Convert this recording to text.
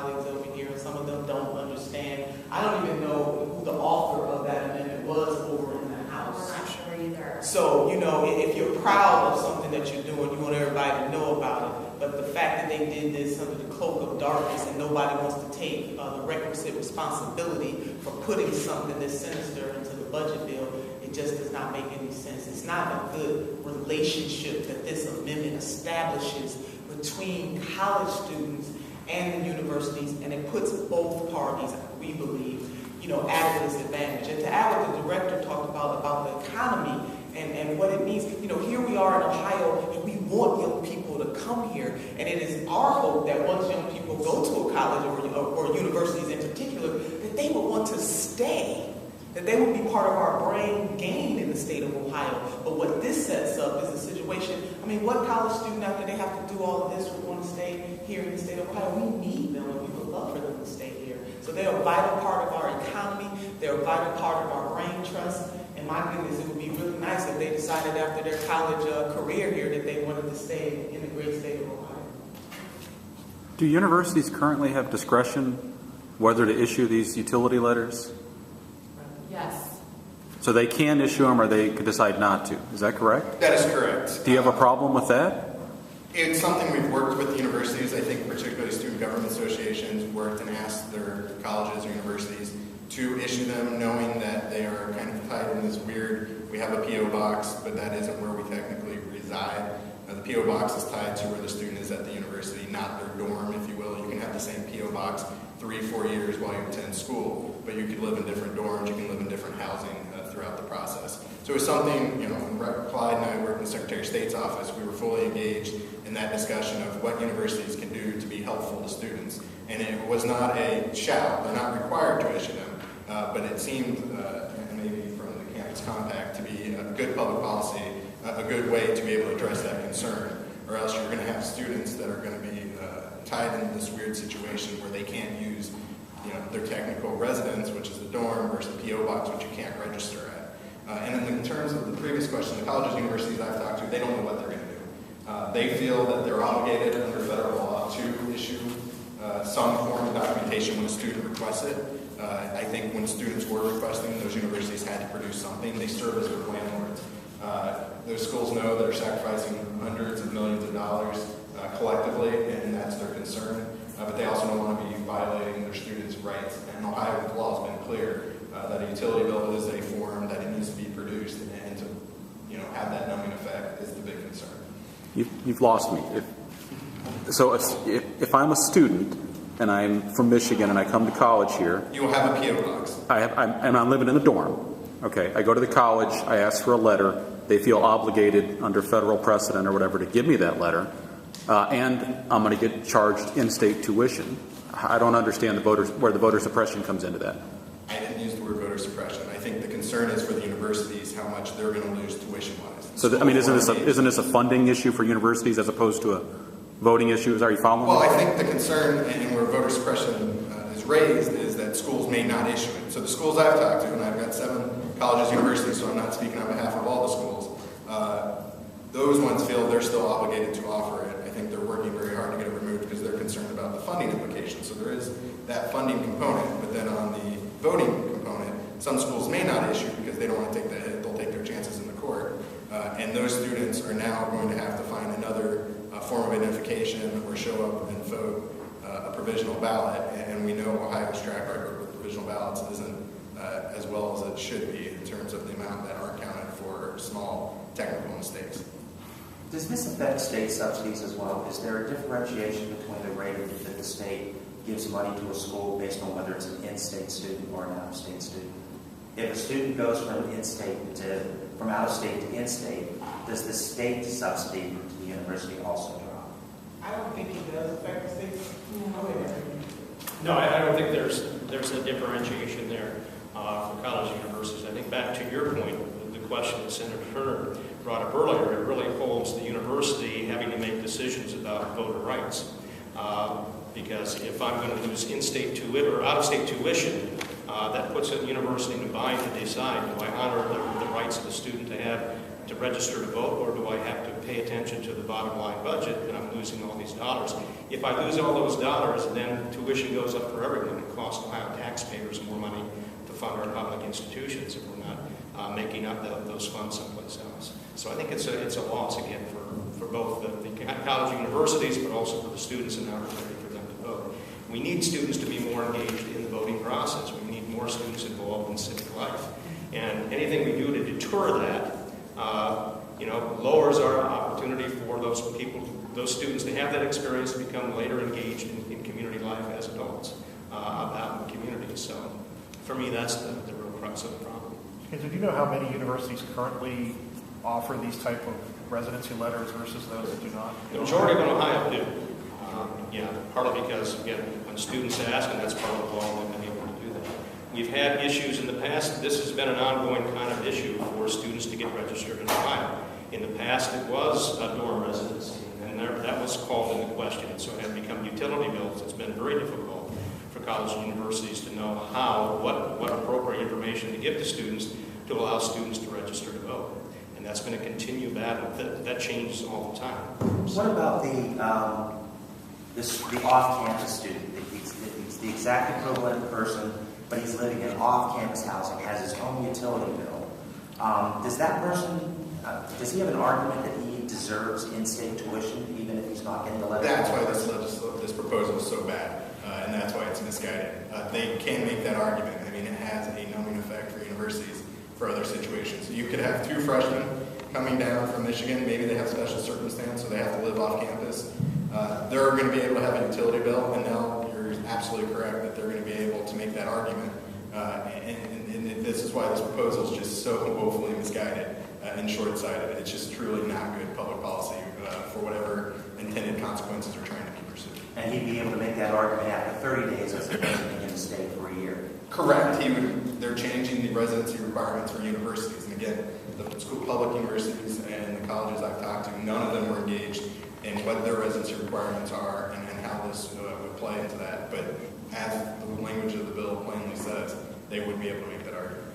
colleagues over here, and some of them don't understand. I don't even know who the author of that amendment was over in the House. I'm not sure either. So, if you're proud of something that you're doing, you want everybody to know about it. But the fact that they did this under the cloak of darkness and nobody wants to take the requisite responsibility for putting something this sinister into the budget bill, it just does not make any sense. It's not a good relationship that this amendment establishes between college students and the universities, and it puts both parties, we believe, at a disadvantage. And to add what the director talked about the economy and what it means, here we are in Ohio, and we want young people to come here, and it is our hope that once young people go to a college or universities in particular, that they will want to stay, that they will be part of our brain gain in the state of Ohio. But what this sets up is a situation, what college student, after they have to do all of this, would want to stay here in the state of Ohio? We need them, and we would love for them to stay here. So they're a vital part of our economy, they're a vital part of our brain trust, and my goodness, it would be really nice if they decided after their college career here that they wanted to stay in the great state of Ohio. Do universities currently have discretion whether to issue these utility letters? Yes. So they can issue them or they could decide not to. Is that correct? That is correct. Do you have a problem with that? It's something we've worked with universities, I think particularly student government associations, worked and asked their colleges or universities to issue them, knowing that they are kind of tied in this weird, we have a P.O. box, but that isn't where we technically reside. The P.O. box is tied to where the student is at the university, not their dorm, if you will. You can have the same P.O. box 3-4 years while you attend school, but you could live in different dorms, you can live in different housing throughout the process. So it's something, when Clyde and I worked in the Secretary of State's office, we were fully engaged in that discussion of what universities can do to be helpful to students. And it was not a shall, they're not required to issue them, but it seemed, and maybe from the campus compact, to be a good public policy, a good way to be able to address that concern, or else you're going to have students that are going to be tied into this weird situation where they can't use their technical residence, which is the dorm, versus the P.O. box, which you can't register at. And in terms of the previous question, the colleges and universities I've talked to, they don't know what they're going to do. They feel that they're obligated under federal law to issue some form of documentation when a student requests it. I think when students were requesting, those universities had to produce something. They serve as their landlords. Those schools know they're sacrificing hundreds of millions of dollars collectively, and that's their concern. But they also don't want to be violating their students' rights. And Ohio, the law has been clear that a utility bill is a form that it needs to be produced, and to have that numbing effect is the big concern. You've lost me. If I'm a student and I'm from Michigan and I come to college here, you will have a P.O. box. I'm living in a dorm. Okay, I go to the college, I ask for a letter. They feel obligated under federal precedent or whatever to give me that letter. And I'm going to get charged in-state tuition. I don't understand where the voter suppression comes into that. I didn't use the word voter suppression. I think the concern is for the universities how much they're going to lose tuition-wise. So, isn't this a funding issue for universities as opposed to a voting issue? Are you following? Well, I think the concern, and where voter suppression is raised, is that schools may not issue it. So the schools I've talked to, and I've got 7 colleges, universities, so I'm not speaking on behalf of all the schools, those ones feel they're still obligated to offer it. I think they're working very hard to get it removed because they're concerned about the funding implications. So there is that funding component, but then on the voting component, some schools may not issue because they don't want to take the hit. They'll take their chances in the court. And those students are now going to have to find another form of identification or show up and vote a provisional ballot. And we know Ohio's track record with provisional ballots isn't as well as it should be in terms of the amount that aren't counted for small technical mistakes. Does this affect state subsidies as well? Is there a differentiation between the rate that the state gives money to a school based on whether it's an in-state student or an out-of-state student? If a student goes from out-of-state to in-state, does the state subsidy to the university also drop? I don't think it does affect the state. Go ahead. No, I don't think there's a differentiation there for college and universities. I think back to your point, the question that Senator Turner brought up earlier, it really holds the university having to make decisions about voter rights. Because if I'm going to lose in-state tuition or out-of-state tuition, that puts a university in a bind to decide, do I honor the rights of the student to have to register to vote, or do I have to pay attention to the bottom line budget and I'm losing all these dollars? If I lose all those dollars, then tuition goes up for everyone. It costs Ohio taxpayers more money to fund our public institutions if we're not making up those funds someplace else. So I think it's a loss again for both the college universities, but also for the students and the opportunity for them to vote. We need students to be more engaged in the voting process. We need more students involved in civic life. And anything we do to deter that, lowers our opportunity for those people, those students to have that experience to become later engaged in community life as adults out in the community. So for me, that's the real crux of the problem. And so do you know how many universities currently offer these type of residency letters versus those that do not? The majority of Ohio do. Partly because, again, when students ask, and that's part of the law, they've been able to do that. We've had issues in the past. This has been an ongoing kind of issue for students to get registered in Ohio. In the past, it was a dorm residency, and that was called into question. So it had become utility bills. It's been very difficult for colleges and universities to know what appropriate information to give to students to allow students to register to vote. And that's been a continued battle. That changes all the time. What about the off-campus student? He's the exact equivalent person, but he's living in off-campus housing, has his own utility bill. Does that person, does he have an argument that he deserves in-state tuition, even if he's not getting the letter? That's why this proposal is so bad, and that's why it's misguided. They can make that argument. I mean, it has a numbing effect for universities for other situations. You could have 2 freshmen coming down from Michigan. Maybe they have special circumstance, so they have to live off campus. They're going to be able to have a utility bill, and now you're absolutely correct that they're going to be able to make that argument. And this is why this proposal is just so woefully misguided and short-sighted. It's just truly not good public policy for whatever intended consequences are trying to be pursued. And he'd be able to make that argument after 30 days as opposed to being in the state for a year. Correct. They're changing the residency requirements for universities. And again, the public universities and the colleges I've talked to, none of them were engaged in what their residency requirements are and how this would play into that. But as the language of the bill plainly says, they would be able to make that argument.